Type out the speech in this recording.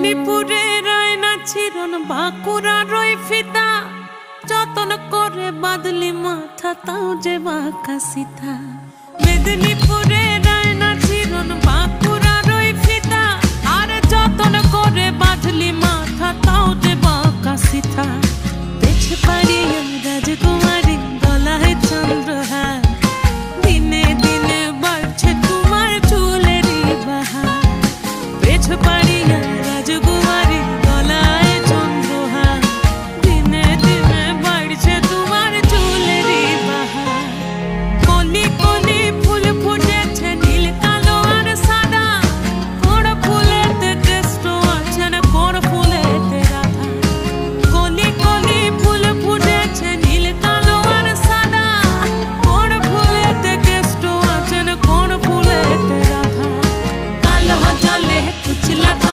মেদিনীপুরের আয়না চিরন বাঁকুড়ার ওই ফিতা যতন করে বাঁধলি মাথা তাও যে বাঁকা সিথা। মেদিনীপুরের আয়না চিরন বাঁকুড়ার ওই ফিতা আর যতন করে বাঁধলি মাথা তাও যে বাঁকা সিথা। পেছ পাড়িয়ে রাজকুমারী গলায় চন্দ্রহার দিনে দিনে বাড়ছে তোমার চুলেরই বাহার। পেছ পাড়িয়ে